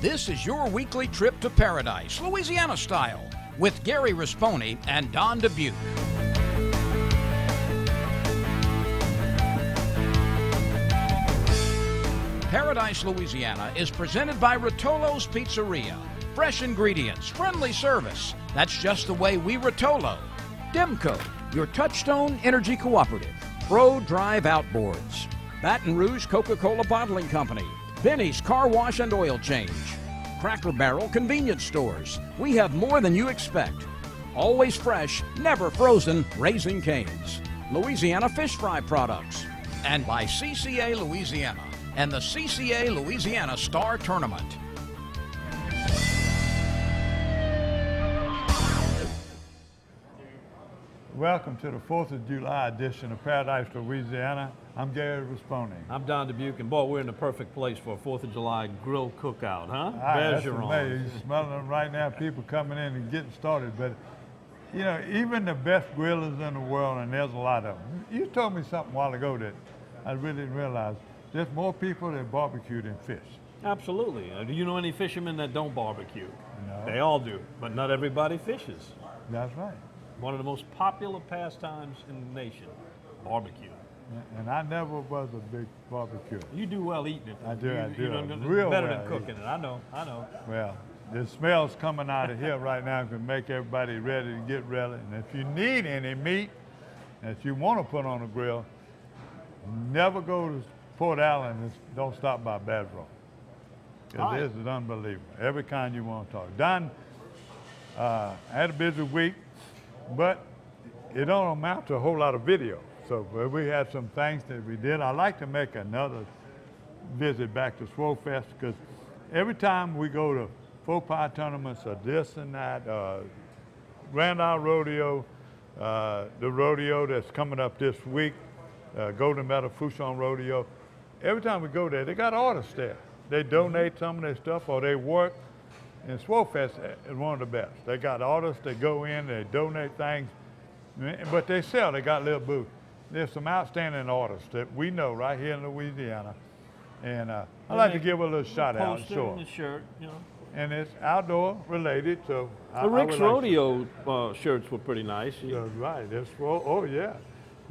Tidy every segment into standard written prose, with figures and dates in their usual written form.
This is your weekly trip to paradise, Louisiana style, with Gary Risponi and Don Dubuque. Paradise, Louisiana is presented by Rotolo's Pizzeria. Fresh ingredients, friendly service. That's just the way we Rotolo. Demco, your Touchstone Energy Cooperative. Pro Drive Outboards. Baton Rouge Coca-Cola Bottling Company. Benny's Car Wash and Oil Change. Cracker Barrel Convenience Stores. We have more than you expect. Always fresh, never frozen, Raising Cane's. Louisiana Fish Fry Products. And by CCA Louisiana and the CCA Louisiana Star Tournament. Welcome to the 4th of July edition of Paradise, Louisiana. I'm Gary Risponi. I'm Don Dubuque, and boy, we're in the perfect place for a 4th of July grill cookout, huh? That's amazing. You're smelling them right now, people coming in and getting started. But, you know, even the best grillers in the world, and there's a lot of them. You told me something a while ago that I really didn't realize. There's more people that barbecue than fish. Absolutely. Do you know any fishermen that don't barbecue? No. They all do, but not everybody fishes. That's right. One of the most popular pastimes in the nation, barbecue. And I never was a big barbecuer. You do well eating it. I do. You know, real better well than cooking it. I know. Well, the smells coming out of here right now can make everybody ready to get ready. And if you need any meat that you want to put on the grill, never go to Port Allen and don't stop by Basro. Because this is unbelievable. Every kind you want to talk. Don, I had a busy week, but it don't amount to a whole lot of video. So we had some things that we did. I'd like to make another visit back to Swole Fest because every time we go to faux pie tournaments or this and that, Grand Isle Rodeo, the rodeo that's coming up this week, Golden Meadow Fouchon Rodeo, every time we go there, they got artists there. They donate some of their stuff or they work. And Swole Fest is one of the best. They got artists, they go in, they donate things, but they sell, they got little booths. There's some outstanding artists that we know right here in Louisiana. And I'd like to give a little shout out. Sure. And a shirt, you know. And it's outdoor related, so the Rick's Rodeo shirts were pretty nice. That's right. That's, oh yeah.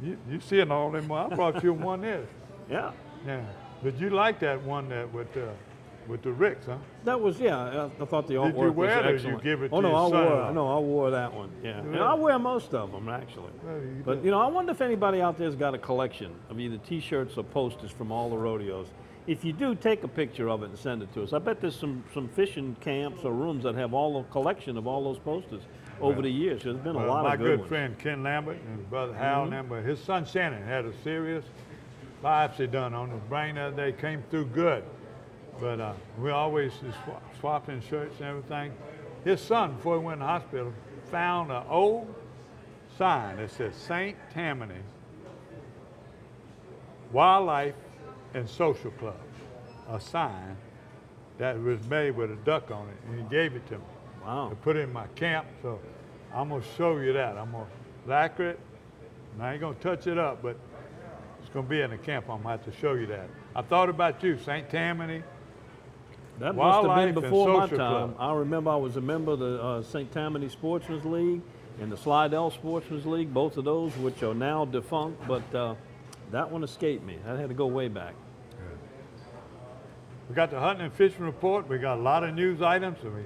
You seeing all them? I brought you one there. Yeah. Yeah. But you like that one that with the Ricks, huh? That was, yeah, I thought the artwork was excellent. Did you wear it or did you give it to your son? I wore that one, yeah. And I wear most of them, actually. Well, but, you know, I wonder if anybody out there's got a collection of either T-shirts or posters from all the rodeos. If you do, take a picture of it and send it to us. I bet there's some fishing camps or rooms that have all the collection of all those posters over the years. There's been a lot of good ones. My good friend Ken Lambert and his brother Hal Lambert, his son Shannon had a serious biopsy done on his brain the other day, came through good. But we always swapping shirts and everything. His son, before he went to the hospital, found an old sign that says St. Tammany Wildlife and Social Club, a sign that was made with a duck on it, and he gave it to me. Wow. To put it in my camp, so I'm gonna show you that. I'm gonna lacquer it, and I ain't gonna touch it up, but it's gonna be in the camp. I'm gonna have to show you that. I thought about you, St. Tammany. That must have been before my time. Club. I remember I was a member of the St. Tammany Sportsman's League and the Slidell Sportsman's League, both of those which are now defunct, but that one escaped me. I had to go way back. Good. We got the hunting and fishing report. We got a lot of news items, and we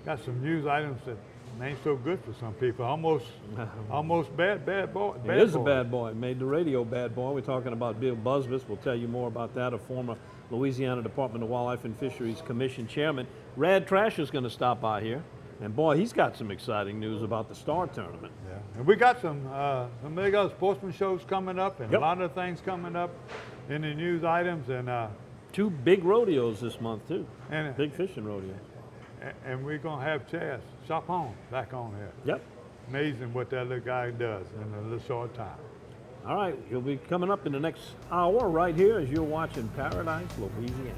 got some news items that ain't so good for some people. Almost bad boy. It is a bad boy. It made the radio bad boy. We're talking about Bill Busbis. We'll tell you more about that, a former Louisiana Department of Wildlife and Fisheries Commission chairman. Rad Trash is going to stop by here. And boy, he's got some exciting news about the Star Tournament. Yeah, and we got some big sportsman shows coming up and a lot of things coming up in the news items. And 2 big rodeos this month, too. And big fishing rodeos. And we're going to have Chaz Chapon back on here. Yep. Amazing what that little guy does in a little short time. All right, he'll be coming up in the next hour right here as you're watching Paradise, Louisiana.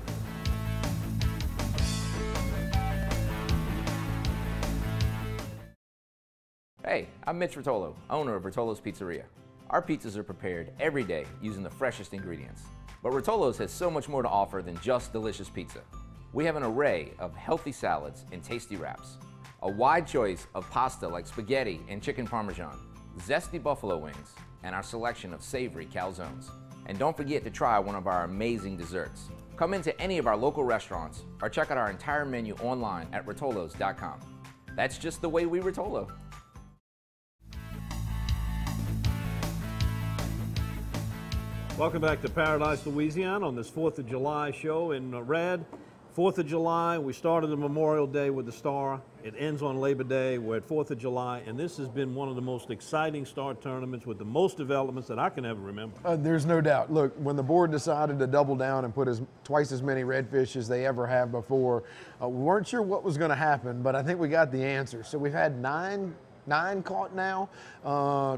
Hey, I'm Mitch Rotolo, owner of Rotolo's Pizzeria. Our pizzas are prepared every day using the freshest ingredients. But Rotolo's has so much more to offer than just delicious pizza. We have an array of healthy salads and tasty wraps, a wide choice of pasta like spaghetti and chicken parmesan, zesty buffalo wings, and our selection of savory calzones. And don't forget to try one of our amazing desserts. Come into any of our local restaurants or check out our entire menu online at rotolos.com. That's just the way we Rotolo. Welcome back to Paradise, Louisiana on this 4th of July show in red. 4th of July, we started the Memorial Day with the Star. It ends on Labor Day. We're at 4th of July, and this has been one of the most exciting Star tournaments with the most developments that I can ever remember. There's no doubt. Look, when the board decided to double down and put twice as many redfish as they ever have before, we weren't sure what was going to happen, but I think we got the answer. So we've had nine caught now,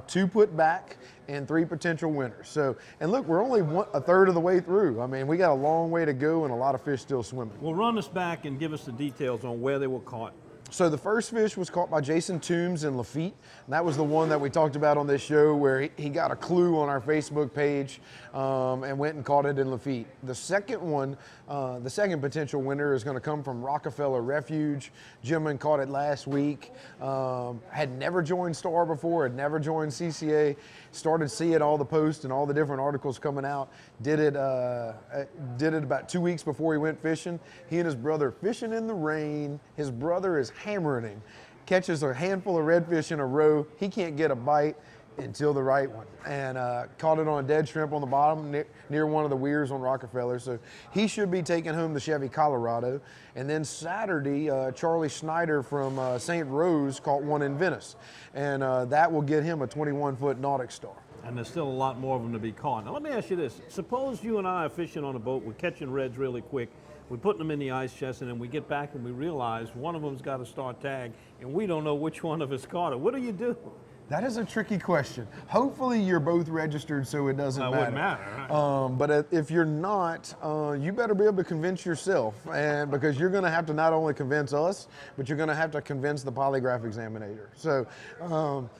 2 put back, and 3 potential winners. So, and look, we're only a third of the way through. I mean, we got a long way to go and a lot of fish still swimming. Well, run us back and give us the details on where they were caught. So the first fish was caught by Jason Toombs in Lafitte. And that was the one that we talked about on this show where he got a clue on our Facebook page and went and caught it in Lafitte. The second one, the second potential winner is going to come from Rockefeller Refuge. Gentleman caught it last week. Had never joined Star before, had never joined CCA. Started seeing all the posts and all the different articles coming out. Did it about 2 weeks before he went fishing. He and his brother fishing in the rain. His brother is hammering him. Catches a handful of redfish in a row. He can't get a bite until the right one, and caught it on a dead shrimp on the bottom near one of the weirs on Rockefeller. So he should be taking home the Chevy Colorado. And then Saturday, Charlie Schneider from St. Rose caught one in Venice, and that will get him a 21-foot Nautic Star. And there's still a lot more of them to be caught. Now let me ask you this. Suppose you and I are fishing on a boat, we're catching reds really quick, we're putting them in the ice chest, and then we get back and we realize one of them's got a star tag, and we don't know which one of us caught it. What do you do? That is a tricky question. Hopefully you're both registered so it doesn't matter. It wouldn't matter, right? But if you're not, you better be able to convince yourself, and because you're going to have to not only convince us, but you're going to have to convince the polygraph examiner. So,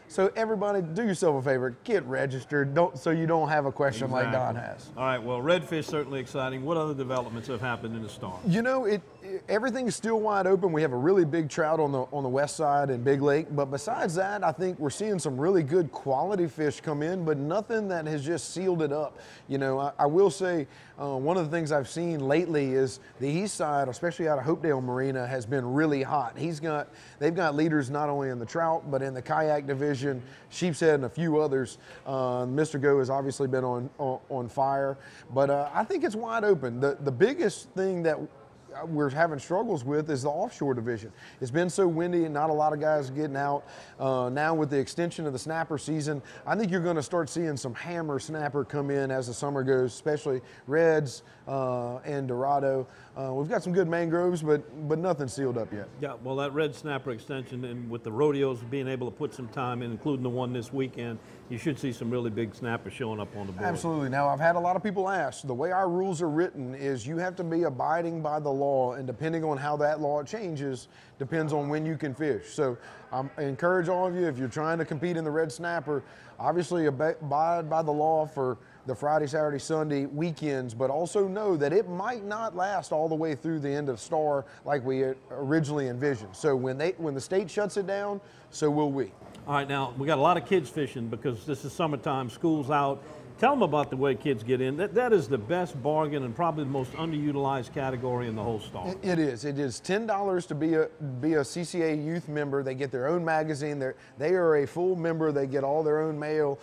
so everybody, do yourself a favor, get registered, so you don't have a question like Don has. All right. Well, redfish certainly exciting. What other developments have happened in the Star? You know, everything is still wide open. We have a really big trout on the west side in Big Lake, but besides that, I think we're seeing some really good quality fish come in, but nothing that has just sealed it up. You know, I will say one of the things I've seen lately is the east side, especially out of Hopedale Marina, has been really hot. They've got leaders not only in the trout, but in the kayak division, sheepshead, and a few others. Mr. Go has obviously been on fire, but I think it's wide open. The biggest thing that we're having struggles with is the offshore division. It's been so windy and not a lot of guys getting out. Now with the extension of the snapper season, I think you're going to start seeing some hammer snapper come in as the summer goes, especially reds and Dorado. We've got some good mangroves, but nothing sealed up yet. Yeah, well, that red snapper extension, and with the rodeos being able to put some time in, including the one this weekend, you should see some really big snappers showing up on the board. Absolutely. Now, I've had a lot of people ask, the way our rules are written is you have to be abiding by the law, and depending on how that law changes, depends on when you can fish. So I encourage all of you, if you're trying to compete in the red snapper, obviously abide by the law for the Friday, Saturday, Sunday weekends, but also know that it might not last all the way through the end of Star like we originally envisioned. So when the state shuts it down, so will we. All right, now we got a lot of kids fishing because this is summertime, school's out. Tell them about the way kids get in. That is the best bargain and probably the most underutilized category in the whole Star. It is. It is $10 to be a CCA youth member. They get their own magazine. They are a full member. They get all their own mail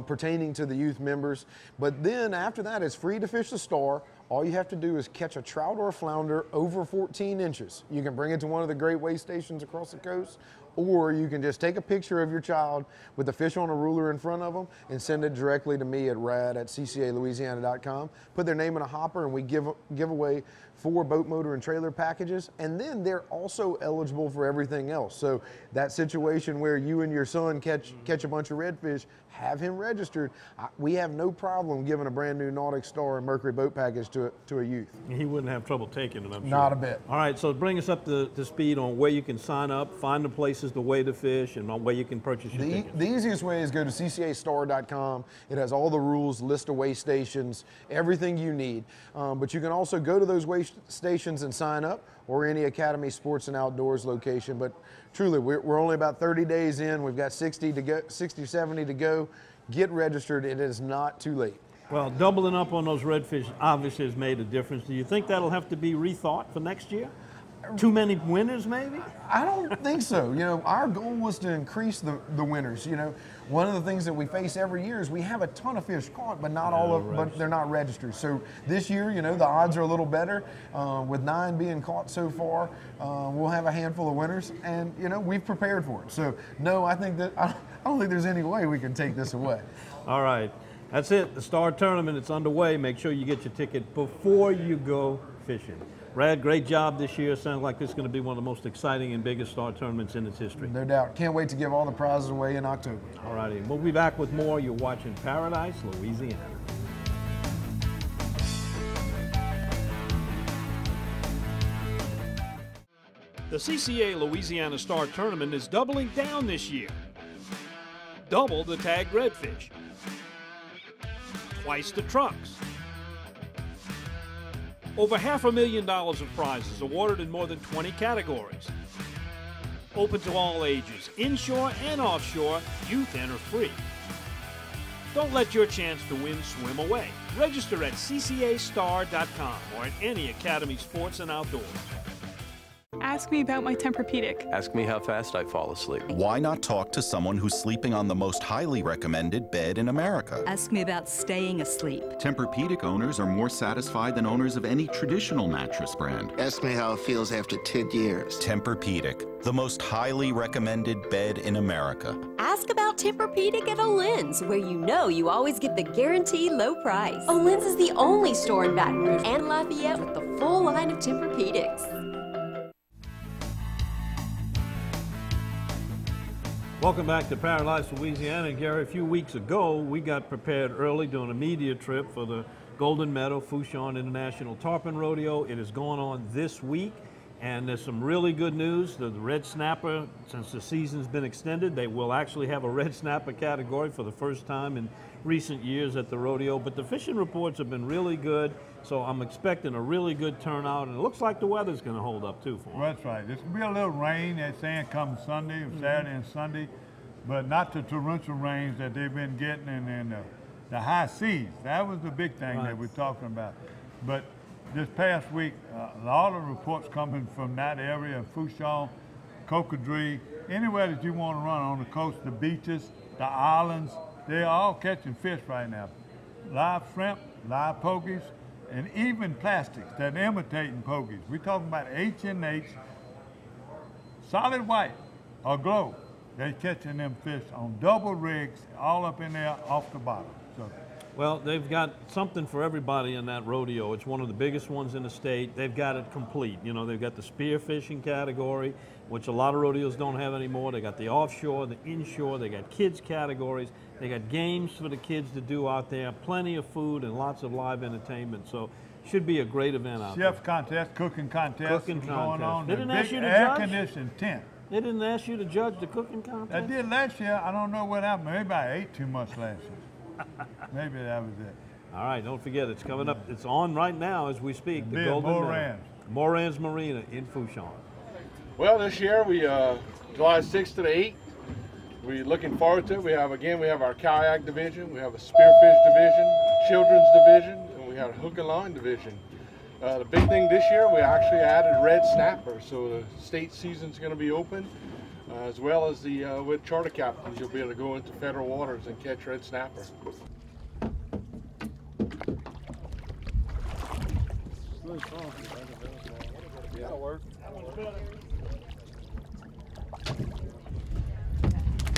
pertaining to the youth members. But then after that, it's free to fish the Star. All you have to do is catch a trout or a flounder over 14 inches. You can bring it to one of the great weigh stations across the coast, or you can just take a picture of your child with the fish on a ruler in front of them and send it directly to me at rad@ccalouisiana.com. Put their name in a hopper, and we give away 4 boat, motor, and trailer packages, and then they're also eligible for everything else. So that situation where you and your son catch a bunch of redfish, have him registered. We have no problem giving a brand new Nautic Star and Mercury boat package to a youth. He wouldn't have trouble taking it, I'm sure. Not a bit. All right, so bring us up to speed on where you can sign up, find the places to weigh the fish, and where you can purchase your tickets. The easiest way is go to ccastar.com. It has all the rules, list of weigh stations, everything you need. But you can also go to those weigh stations and sign up, or any Academy Sports and Outdoors location. But truly, we're only about 30 days in. We've got 60 to go, 60, 70 to go. Get registered. It is not too late. Well, doubling up on those redfish obviously has made a difference. Do you think that'll have to be rethought for next year? Too many winners, maybe? I don't think so. You know, our goal was to increase the winners. You know, one of the things that we face every year is we have a ton of fish caught, but not all of, but they're not registered. So this year, you know, the odds are a little better. With 9 being caught so far, we'll have a handful of winners, and you know, we've prepared for it. So no, I think that I don't think there's any way we can take this away. All right, that's it. The Star Tournament, it's underway. Make sure you get your ticket before you go fishing. Brad, great job this year. Sounds like this is going to be one of the most exciting and biggest Star Tournaments in its history. No doubt. Can't wait to give all the prizes away in October. All righty. We'll be back with more. You're watching Paradise, Louisiana. The CCA Louisiana Star Tournament is doubling down this year. Double the tagged redfish. Twice the trucks. Over $500,000 of prizes awarded in more than 20 categories. Open to all ages, inshore and offshore, youth enter free. Don't let your chance to win swim away. Register at ccastar.com or at any Academy Sports and Outdoors. Ask me about my Tempur-Pedic. Ask me how fast I fall asleep. Why not talk to someone who's sleeping on the most highly recommended bed in America? Ask me about staying asleep. Tempur-Pedic owners are more satisfied than owners of any traditional mattress brand. Ask me how it feels after 10 years. Tempur-Pedic, the most highly recommended bed in America. Ask about Tempur-Pedic at Olin's, where you know you always get the guaranteed low price. Olin's is the only store in Baton Rouge and Lafayette with the full line of Tempur-Pedics. Welcome back to Paradise, Louisiana. Gary, a few weeks ago, we got prepared early doing a media trip for the Golden Meadow Fourchon International Tarpon Rodeo. It is going on this week, and there's some really good news. The red snapper, since the season's been extended, they will actually have a red snapper category for the first time in recent years at the rodeo. But the fishing reports have been really good, so I'm expecting a really good turnout, and it looks like the weather's going to hold up too for them. Well, that's right. There's going to be a little rain, they're saying, come Sunday, Saturday and Sunday, but not the torrential rains that they've been getting, and then the high seas. That was the big thing that we're talking about. But this past week, a lot of reports coming from that area of Fourchon, Cocodrie, anywhere that you want to run on the coast, the beaches, the islands, they're all catching fish right now. Live shrimp, live pogies, and even plastics that are imitating pogies. We're talking about H&H, solid white or glow. They're catching them fish on double rigs, all up in there off the bottom. So, well, they've got something for everybody in that rodeo. It's one of the biggest ones in the state. They've got it complete. You know, they've got the spear fishing category, which a lot of rodeos don't have anymore. They got the offshore, the inshore, they got kids categories. They got games for the kids to do out there, plenty of food and lots of live entertainment. So should be a great event out there. Chef contest, cooking contest, cooking going on. They didn't ask you to air judge? conditioned tent. They didn't ask you to judge the cooking contest? I did last year. I don't know what happened. Maybe I ate too much last year. Maybe that was it. All right, don't forget, it's coming up. It's on right now as we speak. The Golden Meadow. Moran's Marina in Fourchon. Well, this year we July 6th to the 8th. We're looking forward to it. We have our kayak division, we have a spearfish division, children's division, and we have a hook and line division. The big thing this year, we actually added red snapper, so the state season's going to be open, as well as the with charter captains, you'll be able to go into federal waters and catch red snapper. That'll work.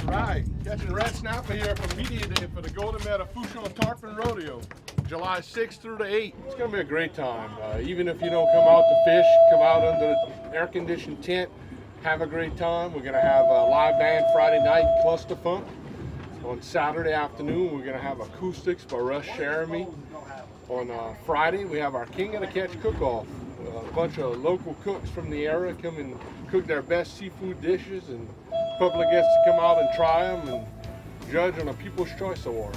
Right, catching red snapper here for media day for the Golden Meadow Fourchon Tarpon Rodeo, July 6th through the 8th. It's going to be a great time. Even if you don't come out to fish, come out under the air-conditioned tent, have a great time. We're going to have a live band Friday night, Cluster Funk. On Saturday afternoon, we're going to have acoustics by Russ Jeremy. On Friday, we have our King of the Catch cook-off. A bunch of local cooks from the area come and cook their best seafood dishes, and the public gets to come out and try them and judge on a People's Choice Award.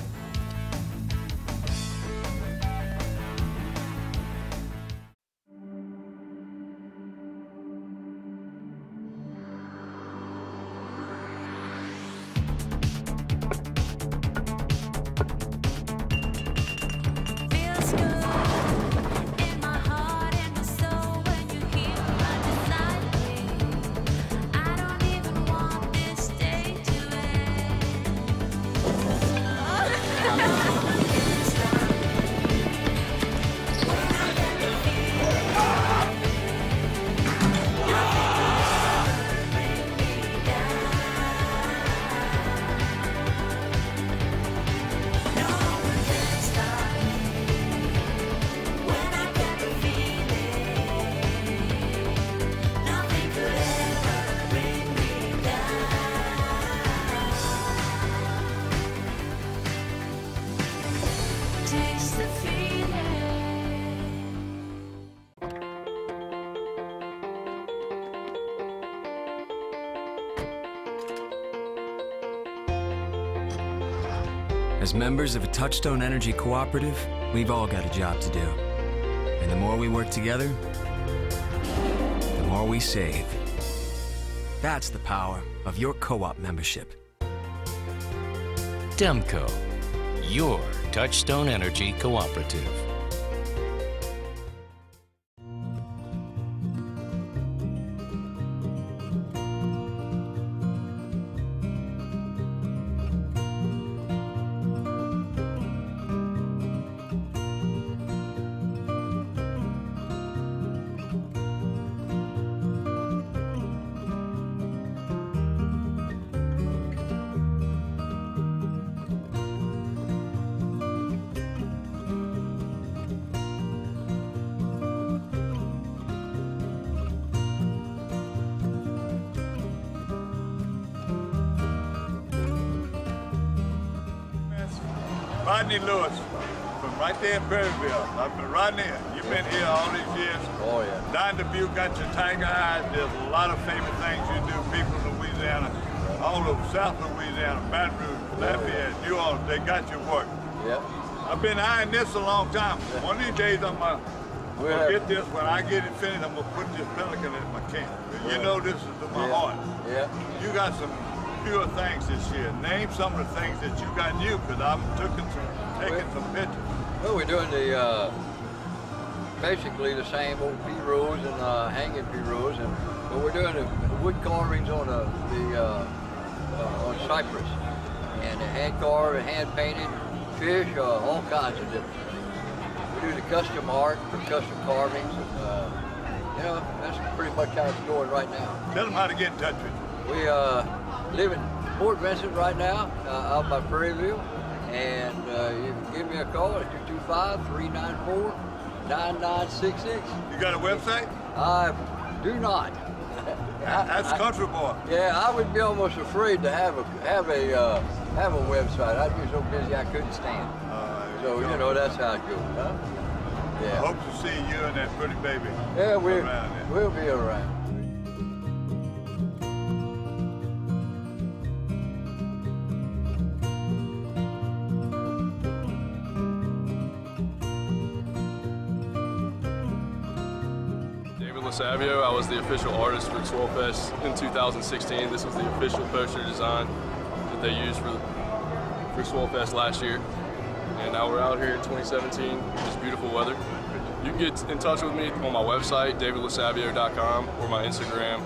As members of a Touchstone Energy cooperative, we've all got a job to do. And the more we work together, the more we save. That's the power of your co-op membership. Demco, your Touchstone Energy cooperative. Rodney Lewis, from right there in Perryville. I've been Rodney, you've been here all these years. Oh, yeah. Down the Butte, got your tiger eyes. There's a lot of favorite things you do. People in Louisiana, all over South Louisiana, Baton Rouge, Lafayette, New Orleans, they got your work. Yeah. I've been eyeing this a long time. One of these days, I'm going to get this. When I get it finished, I'm going to put this Pelican in my camp. You know this is to my heart. Yeah. You got some pure things this year. Name some of the things that you got new, because I'm taking some pictures. Well, we're doing the basically the same old P-rows and hanging P-rows, but we're doing the wood carvings on on cypress, and the hand carved, hand painted fish, all kinds of different things. We do the custom art for custom carvings, and you know, that's pretty much how it's going right now. Tell them how to get in touch with you. We live in Fort Vincent right now, out by Prairieville, and you can give me a call at 225-394-9966. You got a website? I do not. That's country boy. Yeah, I would be almost afraid to have a website. I'd be so busy I couldn't stand. So you know that's how it goes, huh? Yeah. I hope to see you and that pretty baby. Yeah, we'll be around. Savio. I was the official artist for Swole Fest in 2016. This was the official poster design that they used for Swole Fest last year. And now we're out here in 2017, just beautiful weather. You can get in touch with me on my website, davidlasavio.com, or my Instagram.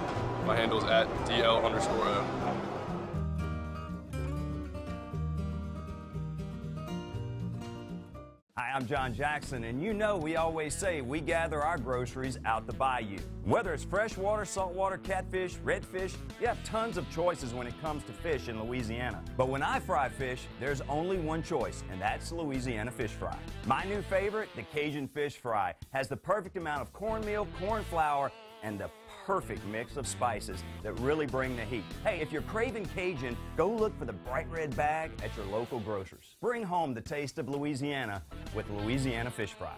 My handle is @DL_O. Hi, I'm John Jackson, and you know we always say we gather our groceries out the bayou. Whether it's freshwater, saltwater, catfish, redfish, you have tons of choices when it comes to fish in Louisiana. But when I fry fish, there's only one choice, and that's Louisiana fish fry. My new favorite, the Cajun fish fry, has the perfect amount of cornmeal, corn flour, and the perfect mix of spices that really bring the heat. Hey, if you're craving Cajun, go look for the bright red bag at your local grocers. Bring home the taste of Louisiana with Louisiana Fish Fry.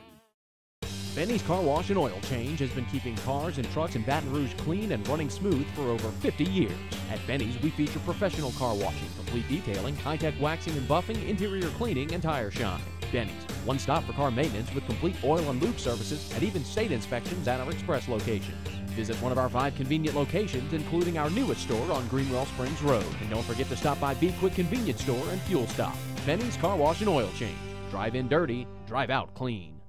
Benny's Car Wash and Oil Change has been keeping cars and trucks in Baton Rouge clean and running smooth for over 50 years. At Benny's, we feature professional car washing, complete detailing, high-tech waxing and buffing, interior cleaning, and tire shine. Benny's, one stop for car maintenance with complete oil and lube services and even state inspections at our express locations. Visit one of our 5 convenient locations, including our newest store on Greenwell Springs Road. And don't forget to stop by Be Quick Convenience Store and Fuel Stop. Benny's Car Wash and Oil Change. Drive in dirty, drive out clean.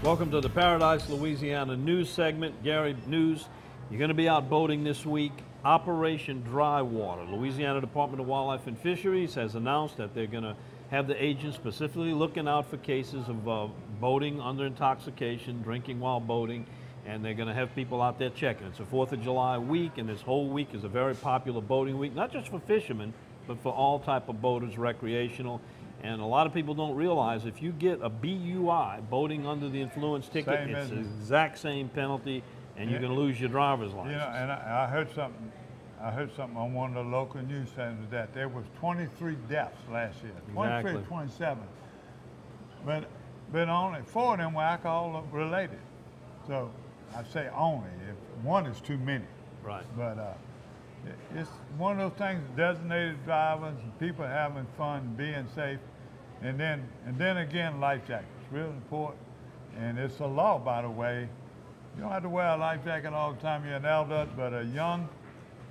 Welcome to the Paradise, Louisiana news segment. Gary, news. You're going to be out boating this week. Operation Dry Water. Louisiana Department of Wildlife and Fisheries has announced that they're going to have the agents specifically looking out for cases of boating under intoxication, drinking while boating, and they're going to have people out there checking. It's a 4th of July week, and this whole week is a very popular boating week, not just for fishermen, but for all type of boaters, recreational. And a lot of people don't realize if you get a BUI, boating under the influence ticket, it's the exact same penalty, and you're going to lose your driver's license. You know, and I heard something. I heard something on one of the local news channels that there was 23 deaths last year. 23, 27. But only 4 of them were alcohol related. So I say only. If one is too many. Right. But it's one of those things, designated drivers and people having fun, being safe, and then again, life jackets, real important. And it's a law, by the way. You don't have to wear a life jacket all the time you're an adult, but a young,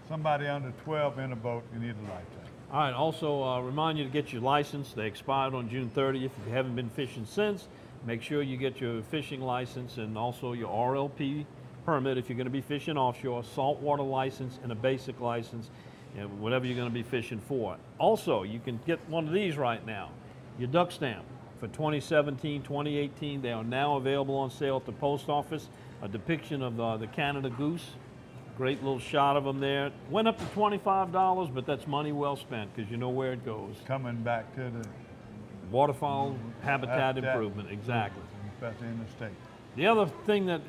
somebody under 12 in a boat, you need a life jacket. All right, also remind you to get your license. They expired on June 30th. If you haven't been fishing since, make sure you get your fishing license and also your RLP permit if you're going to be fishing offshore, saltwater license, and a basic license, and whatever you're going to be fishing for. Also, you can get one of these right now, your duck stamp for 2017, 2018. They are now available on sale at the post office. A depiction of the Canada goose. Great little shot of them there. Went up to $25, but that's money well spent because you know where it goes. Coming back to the waterfowl habitat improvement, exactly. Especially in the state. The other thing that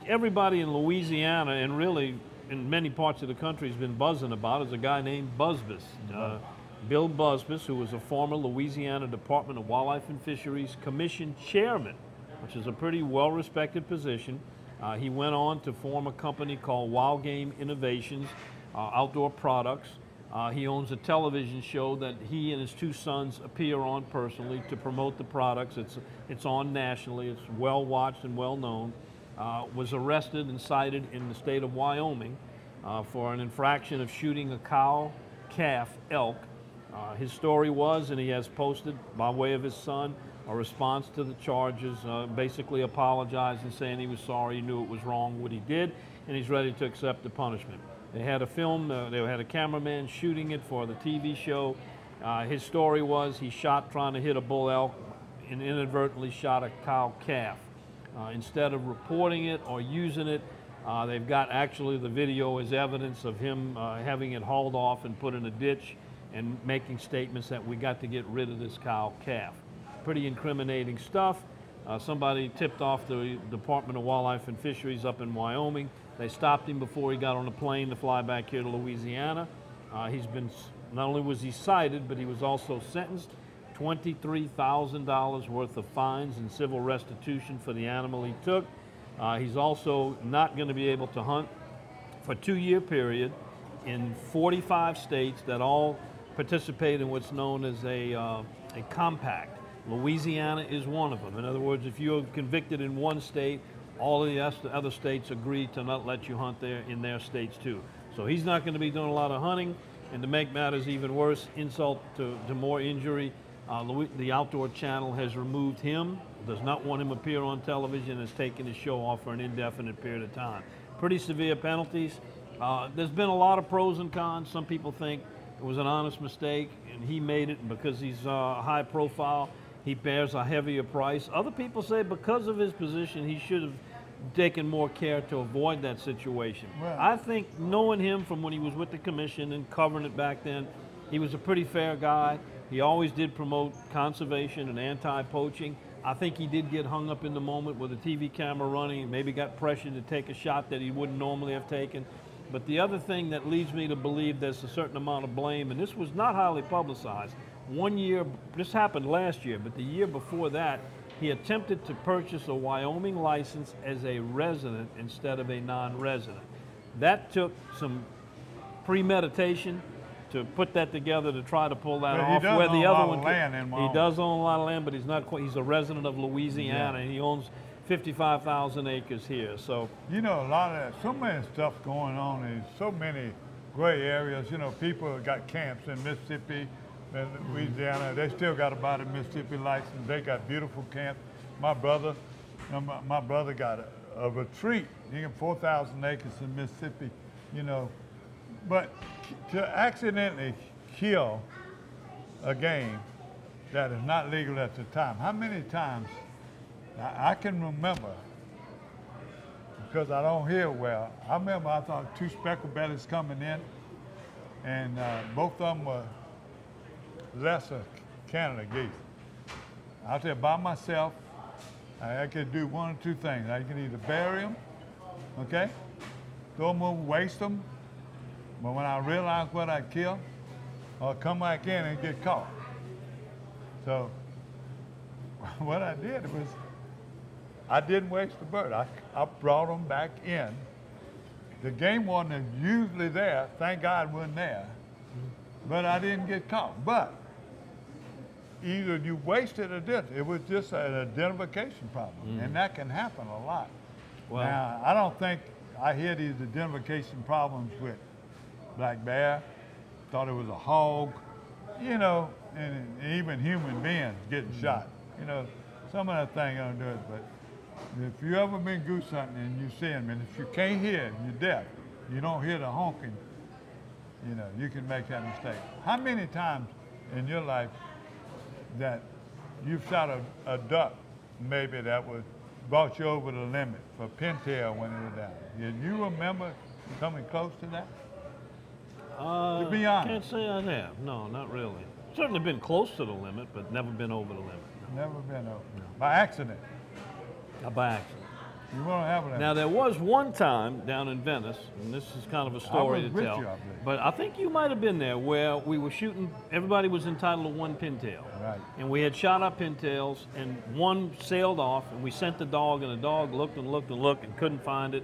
everybody in Louisiana and really in many parts of the country has been buzzing about is a guy named Busbice. Bill Busbice, who was a former Louisiana Department of Wildlife and Fisheries Commission chairman, which is a pretty well-respected position. He went on to form a company called Wild Game Innovations, Outdoor Products. He owns a television show that he and his two sons appear on personally to promote the products. It's on nationally. It's well watched and well known. Was arrested and cited in the state of Wyoming for an infraction of shooting a cow, calf, elk. His story was, and he has posted by way of his son, a response to the charges, basically apologizing, saying he was sorry, he knew it was wrong what he did, and he's ready to accept the punishment. They had a film, they had a cameraman shooting it for the TV show. His story was he shot trying to hit a bull elk and inadvertently shot a cow calf. Instead of reporting it or using it, they've got actually the video as evidence of him having it hauled off and put in a ditch and making statements that we got to get rid of this cow calf. Pretty incriminating stuff. Somebody tipped off the Department of Wildlife and Fisheries up in Wyoming. They stopped him before he got on a plane to fly back here to Louisiana. He's been, not only was he cited, but he was also sentenced. $23,000 worth of fines and civil restitution for the animal he took. He's also not going to be able to hunt for a 2-year period in 45 states that all participate in what's known as a compact. Louisiana is one of them. In other words, if you're convicted in one state, all of the other states agree to not let you hunt there in their states too. So he's not going to be doing a lot of hunting, and to make matters even worse, insult to more injury, the Outdoor Channel has removed him, does not want him to appear on television, has taken his show off for an indefinite period of time. Pretty severe penalties. There's been a lot of pros and cons. Some people think it was an honest mistake and he made it, and because he's high profile, he bears a heavier price. Other people say because of his position, he should have taken more care to avoid that situation. Right. I think knowing him from when he was with the commission and covering it back then, he was a pretty fair guy. He always did promote conservation and anti-poaching. I think he did get hung up in the moment with a TV camera running and maybe got pressured to take a shot that he wouldn't normally have taken. But the other thing that leads me to believe there's a certain amount of blame, and this was not highly publicized. 1 year, this happened last year, but the year before that, he attempted to purchase a Wyoming license as a resident instead of a non-resident. That took some premeditation to put that together to try to pull that off. Where the other one, he does own a lot of land, but he's not quite. He's a resident of Louisiana, and he owns 55,000 acres here. So you know, a lot of that, so many stuff going on in so many gray areas. You know, people have got camps in Mississippi and Louisiana. They still got to buy the Mississippi license. They got beautiful camps. My brother got a retreat. He got 4,000 acres in Mississippi. You know, but to accidentally kill a game that is not legal at the time, how many times I can remember, because I don't hear well, I remember I thought 2 speckled bellies coming in, and both of them were lesser Canada geese. Out there by myself, I could do one or two things. I can either bury them, okay, throw them over, waste them, but when I realized what I killed, I'll come back in and get caught. So what I did was, I didn't waste the bird. I brought them back in, The game warden is usually there. Thank God wasn't there. But I didn't get caught. But either you wasted or didn't. It was just an identification problem. And that can happen a lot. Well, now, I don't think I hear these identification problems with black bear. Thought it was a hog, you know, and even human beings getting shot. You know, some of that thing don't do it, but if you ever been goose hunting and you see them, and if you can't hear and you're deaf, you don't hear the honking, you know, you can make that mistake. How many times in your life that you've shot a duck maybe that was brought you over the limit for pintail when it was down? Did you remember coming close to that? To be honest. Can't say I have. No, not really. Certainly been close to the limit, but never been over the limit. No. Never been over. No. By accident. By accident. You won't have it. Now, there was one time down in Venice, and this is kind of a story to tell, but I think you might have been there, where we were shooting, everybody was entitled to one pintail. Right. And we had shot our pintails, and one sailed off, and we sent the dog, and the dog looked and looked and looked and couldn't find it.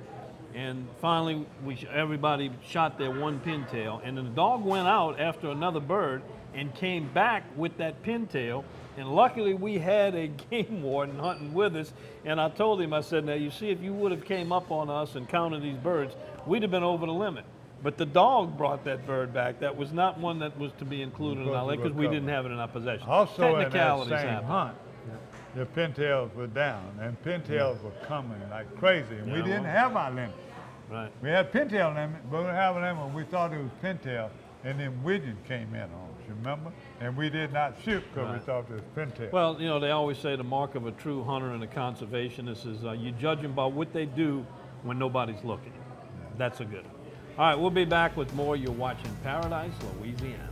And finally, everybody shot their one pintail, and then the dog went out after another bird and came back with that pintail. And luckily, we had a game warden hunting with us. And I told him, I said, now, you see, if you would have came up on us and counted these birds, we'd have been over the limit. But the dog brought that bird back. That was not one that was to be included in our lake because we didn't have it in our possession. Also, in that same hunt, the pintails were down, and pintails were coming like crazy. And we didn't have our limit. Right. We had pintail limit, but we didn't have a limit. We thought it was pintail, and then Widgeon came in on us, you remember? And we did not shoot because we thought it was pintail. Well, you know, they always say the mark of a true hunter and a conservationist is you judge them by what they do when nobody's looking. Yeah. That's a good one. All right, we'll be back with more. You're watching Paradise, Louisiana.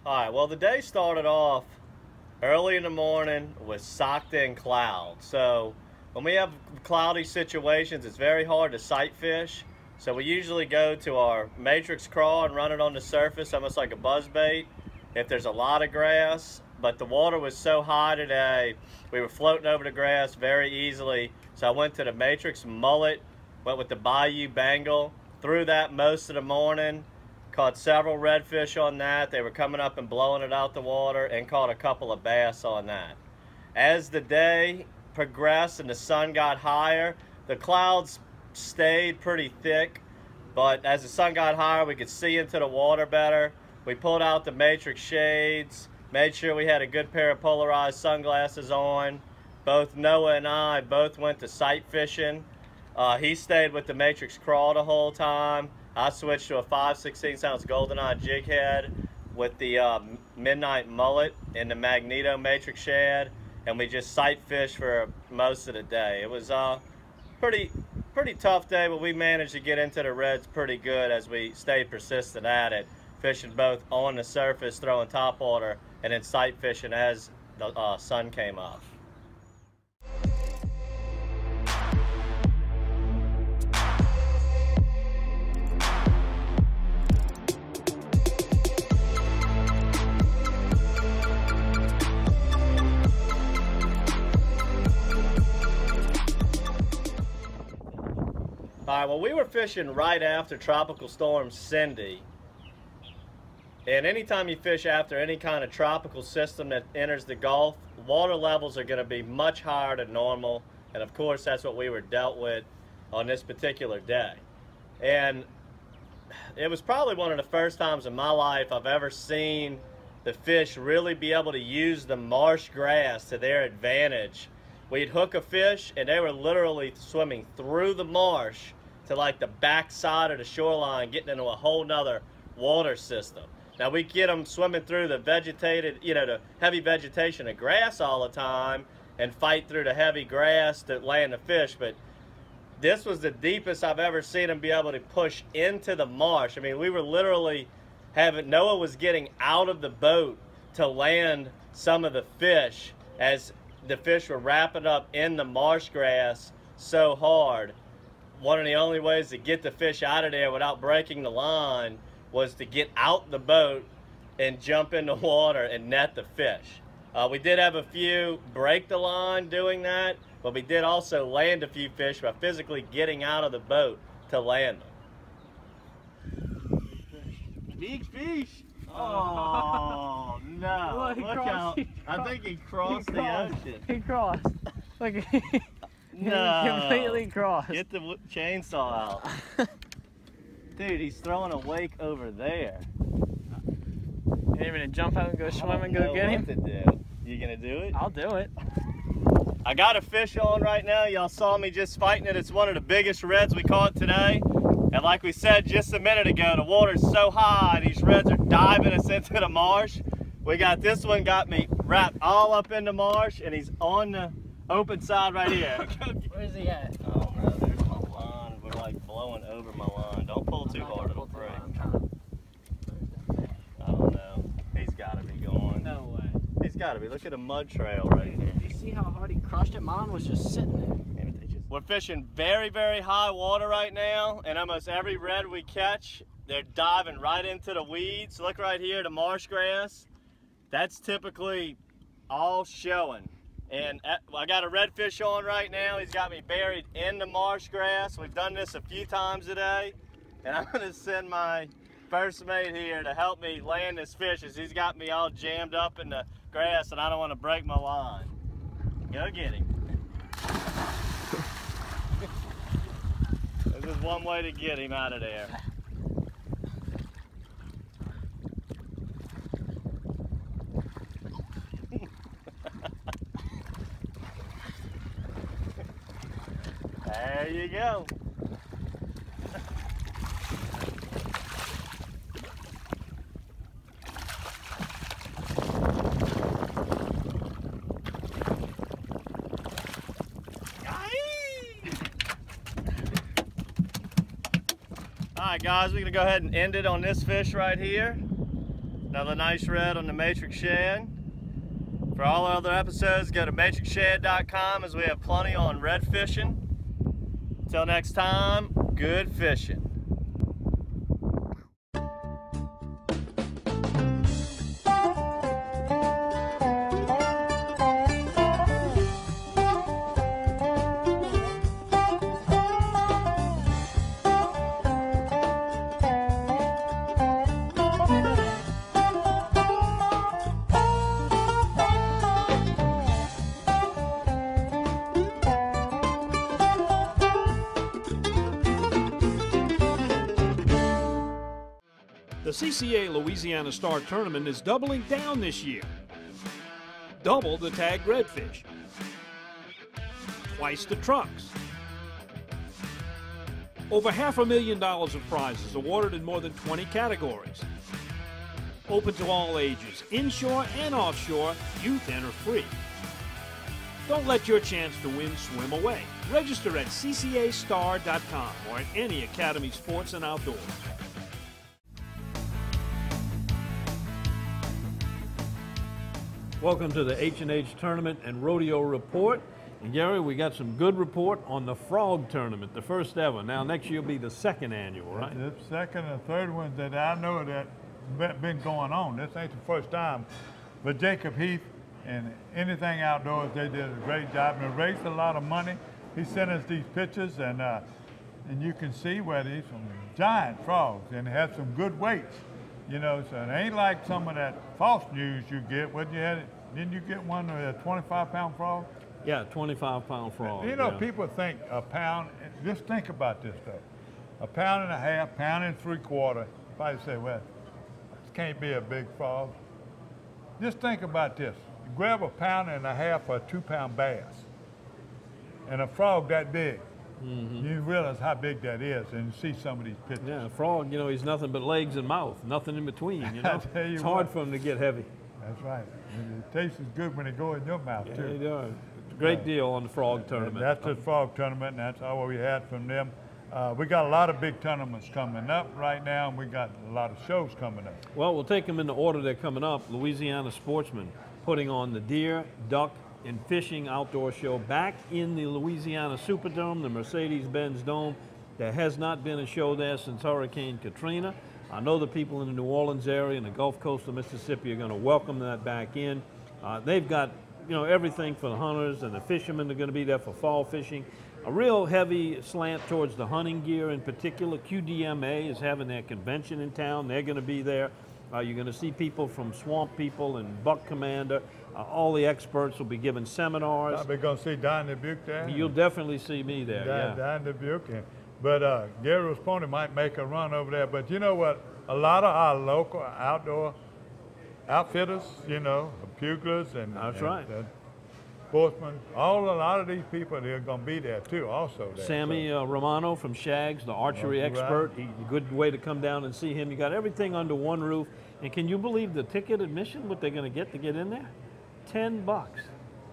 All right, well, the day started off early in the morning with socked in clouds. So when we have cloudy situations, it's very hard to sight fish. So we usually go to our matrix crawl and run it on the surface, almost like a buzz bait, if there's a lot of grass. But the water was so high today, we were floating over the grass very easily. So I went to the matrix mullet, went with the Bayou Bengal, threw that most of the morning. Caught several redfish on that. They were coming up and blowing it out the water, and caught a couple of bass on that. As the day progressed and the sun got higher, the clouds stayed pretty thick, but as the sun got higher, we could see into the water better. We pulled out the matrix shades, made sure we had a good pair of polarized sunglasses on. Both Noah and I both went to sight fishing. He stayed with the matrix crawl the whole time. I switched to a 5/16 ounce GoldenEye jig head with the Midnight Mullet in the Magneto Matrix shad, and we just sight fished for most of the day. It was a pretty tough day, but we managed to get into the reds pretty good as we stayed persistent at it, fishing both on the surface, throwing topwater, and then sight fishing as the sun came up. right, well, we were fishing right after Tropical Storm Cindy. And anytime you fish after any kind of tropical system that enters the Gulf, water levels are going to be much higher than normal. And of course, that's what we were dealt with on this particular day. And it was probably one of the first times in my life I've ever seen the fish really be able to use the marsh grass to their advantage. We'd hook a fish and they were literally swimming through the marsh to like the back side of the shoreline, getting into a whole nother water system. Now we get them swimming through the vegetated, the heavy vegetation of grass all the time and fight through the heavy grass to land the fish, but this was the deepest I've ever seen them be able to push into the marsh. I mean, we were literally Noah was getting out of the boat to land some of the fish as the fish were wrapping up in the marsh grass so hard. One of the only ways to get the fish out of there without breaking the line was to get out the boat and jump in the water and net the fish. We did have a few break the line doing that, but we did also land a few fish by physically getting out of the boat to land them. Big fish! Oh, no. Look how, I think he crossed the ocean. He crossed. Look, he completely crossed. Get the chainsaw out. Dude, he's throwing a wake over there. You ain't gonna jump out and go swim and go get him? I don't know what to do. You gonna do it? I'll do it. I got a fish on right now. Y'all saw me just fighting it. It's one of the biggest reds we caught today. And like we said just a minute ago, the water's so high, these reds are diving us into the marsh. We got this one, got me wrapped all up in the marsh, and he's on the open side right here. Where's he at? Oh no, there's my line. We're like blowing over my line. Don't pull too hard, it'll break. I don't know. He's got to be going. No way. He's got to be. Look at the mud trail right here. You see how hard he crushed it? Mine was just sitting there. We're fishing very, very high water right now, and almost every red we catch, they're diving right into the weeds. Look right here, the marsh grass. That's typically all showing. And I got a redfish on right now. He's got me buried in the marsh grass. We've done this a few times today, and I'm gonna send my first mate here to help me land this fish as he's got me all jammed up in the grass and I don't want to break my line. Go get him. This is one way to get him out of there. There you go. Alright guys, we're going to go ahead and end it on this fish right here. Another nice red on the Matrix Shad. For all our other episodes, go to matrixshad.com as we have plenty on red fishing. Until next time, good fishing. The CCA Louisiana Star Tournament is doubling down this year. Double the tagged redfish. Twice the trucks. Over $500,000 of prizes awarded in more than 20 categories. Open to all ages, inshore and offshore, youth enter free. Don't let your chance to win swim away. Register at ccastar.com or at any Academy Sports and Outdoors. Welcome to the H&H Tournament and Rodeo Report. And Gary, we got some good report on the Frog Tournament, the first ever. Now next year will be the second annual, right? The second and third ones that I know that been going on. This ain't the first time. But Jacob Heath and Anything Outdoors, they did a great job and raised a lot of money. He sent us these pictures, and and you can see where these some giant frogs and have some good weights. You know, so it ain't like some of that false news you get. What you had? Didn't you get one of the 25-pound frog? Yeah, 25-pound frog. You know, yeah. people think a pound. Just think about this though. A pound and a half, pound and 3/4. Probably say, well, this can't be a big frog. Just think about this. You grab a pound and a half or a 2-pound bass, and a frog that big. Mm-hmm. You realize how big that is, and you see some of these pictures. Yeah, a frog, you know, he's nothing but legs and mouth, nothing in between, you know. It's hard for him to get heavy. That's right. It tastes good when they go in your mouth, too. It does. It's a great deal on the frog tournament. That's the frog tournament, and that's all we had from them. We got a lot of big tournaments coming up right now, and we got a lot of shows coming up. Well, we'll take them in the order they're coming up. Louisiana Sportsman putting on the deer, duck, and fishing outdoor show back in the Louisiana Superdome, the Mercedes-Benz Dome. There has not been a show there since Hurricane Katrina. I know the people in the New Orleans area and the Gulf Coast of Mississippi are going to welcome that back in. They've got, you know, everything for the hunters, and the fishermen are going to be there for fall fishing. A real heavy slant towards the hunting gear in particular. QDMA is having their convention in town. They're going to be there. You're going to see people from Swamp People and Buck Commander. All the experts will be giving seminars. We're going to see Don Dubuque there. You'll definitely see me there, Don Dubuque. But Gary Rasponi might make a run over there. But you know what? A lot of our local outdoor outfitters, you know, Puglers and sportsmen, a lot of these people, they're going to be there too also. There. Sammy Romano from Shags, the archery expert. He's a good way to come down and see him. You got everything under one roof. And can you believe the ticket admission, what they're going to get in there? $10.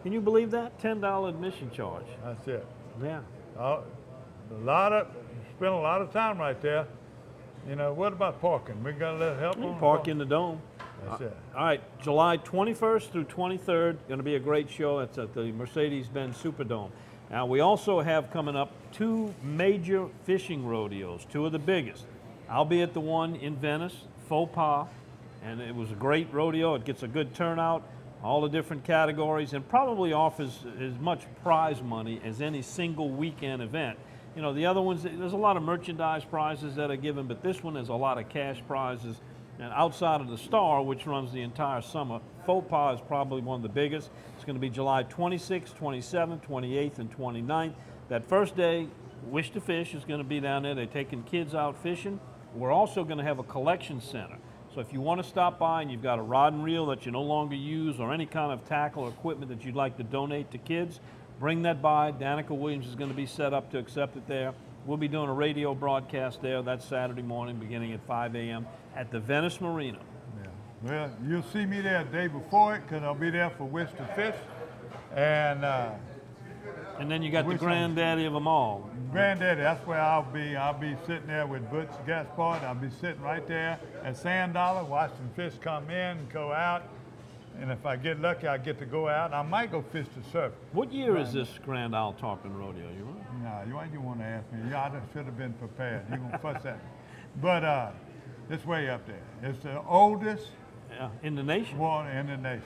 Can you believe that? $10 admission charge. That's it. Yeah. Spend a lot of time right there. You know, what about parking? We got a little help on park in the dome. That's it. All right, July 21st through 23rd, going to be a great show. It's at the Mercedes-Benz Superdome. Now, we also have coming up 2 major fishing rodeos, 2 of the biggest. I'll be at the one in Venice, Faux Pas, and it was a great rodeo. It gets a good turnout, all the different categories, and probably offers as much prize money as any single weekend event. You know, the other ones, there's a lot of merchandise prizes that are given, but this one has a lot of cash prizes. And outside of the Star, which runs the entire summer, Faux Pas is probably one of the biggest. It's going to be July 26th, 27th, 28th, and 29th. That first day, Wish to Fish is going to be down there. They're taking kids out fishing. We're also going to have a collection center. So if you want to stop by and you've got a rod and reel that you no longer use or any kind of tackle or equipment that you'd like to donate to kids, bring that by. Danica Williams is going to be set up to accept it there. We'll be doing a radio broadcast there that Saturday morning beginning at 5 a.m. at the Venice Marina. Yeah. Well, you'll see me there the day before it because I'll be there for Wish to Fish. And then you got the granddaddy of them all. Granddaddy, that's where I'll be. I'll be sitting there with Butch Gaspard. I'll be sitting right there at Sand Dollar watching fish come in and go out. And if I get lucky, I get to go out. I might go fish the surf. What year is this Grand Isle Tarpon Rodeo? You want? No, you want to ask me. I should have been prepared. You're going to fuss at me. But it's way up there. It's the oldest in the nation. One in the nation.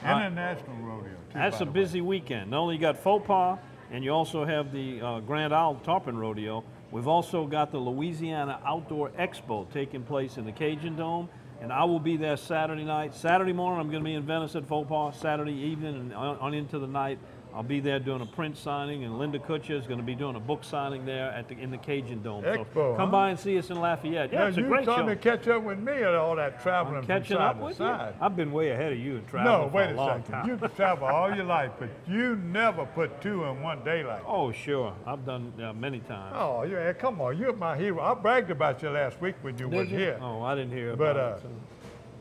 International rodeo, too. That's a busy weekend. Not only you got Faux Pas, and you also have the Grand Isle Tarpon Rodeo. We've also got the Louisiana Outdoor Expo taking place in the Cajun Dome. And I will be there Saturday night. Saturday morning, I'm going to be in Venice at Faux Pas. Saturday evening and on into the night, I'll be there doing a print signing, and Linda Kutcher is going to be doing a book signing there in the Cajun Dome. Expo, so come by and see us in Lafayette. Yeah, it's a great show. You're trying to catch up with me at all that traveling from side to side. I've been way ahead of you in traveling for a long time. You travel all your life, but you never put 2 in one day like that. Oh, sure. I've done many times. Oh, yeah, come on. You're my hero. I bragged about you last week when you weren't here. Oh, I didn't hear about it.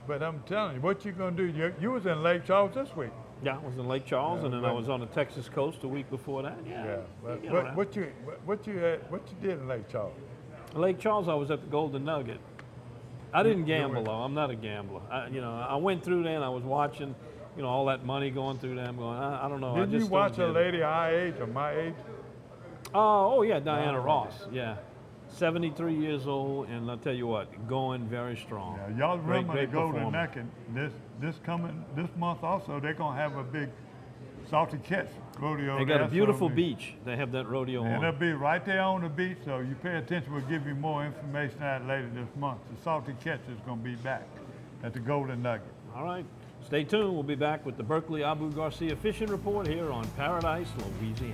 But I'm telling you, what you going to do? You was in Lake Charles this week. Yeah, I was in Lake Charles, and then I was on the Texas coast the week before that. Yeah. What you did in Lake Charles? Lake Charles, I was at the Golden Nugget. I didn't gamble though. I'm not a gambler. I went through there and I was watching, all that money going through there. I'm going, I don't know. Did you watch a lady our age or my age? Oh yeah, Diana Ross. Yeah. 73 years old, and I'll tell you what, going very strong. Yeah, y'all remember the Golden Nugget this month also, they're gonna have a big Salty Catch rodeo. They got a there, beautiful so beach. They have that rodeo and on. it'll be right there on the beach, so you pay attention. We'll give you more information on that later this month. The Salty Catch is going to be back at the Golden Nugget. All right. Stay tuned. We'll be back with the Berkeley Abu Garcia Fishing Report here on Paradise, Louisiana.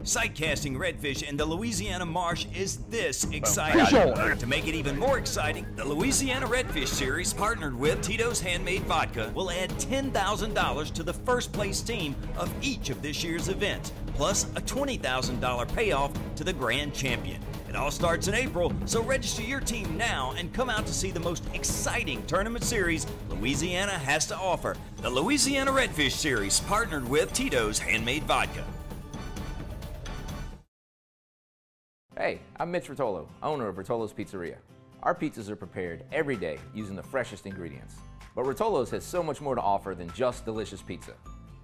Sight casting redfish in the Louisiana marsh is this exciting. To make it even more exciting, the Louisiana Redfish Series, partnered with Tito's Handmade Vodka, will add $10,000 to the first place team of each of this year's events, plus a $20,000 payoff to the grand champion. It all starts in April, so register your team now and come out to see the most exciting tournament series Louisiana has to offer. The Louisiana Redfish Series, partnered with Tito's Handmade Vodka. Hey, I'm Mitch Rotolo, owner of Rotolo's Pizzeria. Our pizzas are prepared every day using the freshest ingredients. But Rotolo's has so much more to offer than just delicious pizza.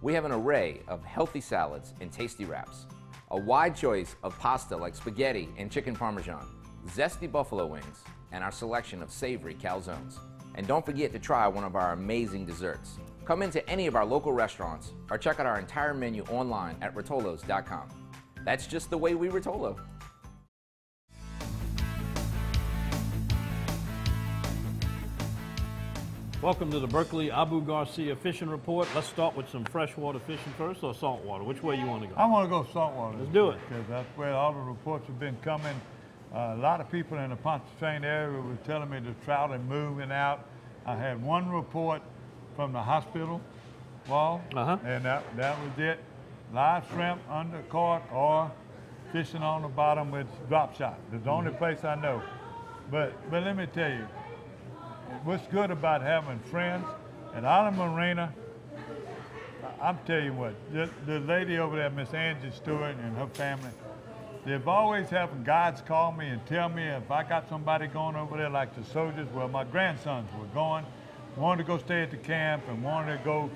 We have an array of healthy salads and tasty wraps, a wide choice of pasta like spaghetti and chicken parmesan, zesty buffalo wings, and our selection of savory calzones. And don't forget to try one of our amazing desserts. Come into any of our local restaurants or check out our entire menu online at rotolos.com. That's just the way we Rotolo. Welcome to the Berkeley Abu Garcia Fishing Report. Let's start with some freshwater fishing first, or saltwater. Which way you want to go? I want to go saltwater. Let's do it. Because that's where all the reports have been coming. A lot of people in the Pontchartrain area were telling me the trout are moving out. I had one report from the hospital wall, and that was it. Live shrimp under cork or fishing on the bottom with drop shot. That's the only place I know. But let me tell you, what's good about having friends at Island Marina, I'm telling you what, the lady over there, Miss Angie Stewart and her family, they've always having guides call me and tell me if I got somebody going over there like the soldiers. Well, my grandsons were going, wanted to go stay at the camp and wanted to go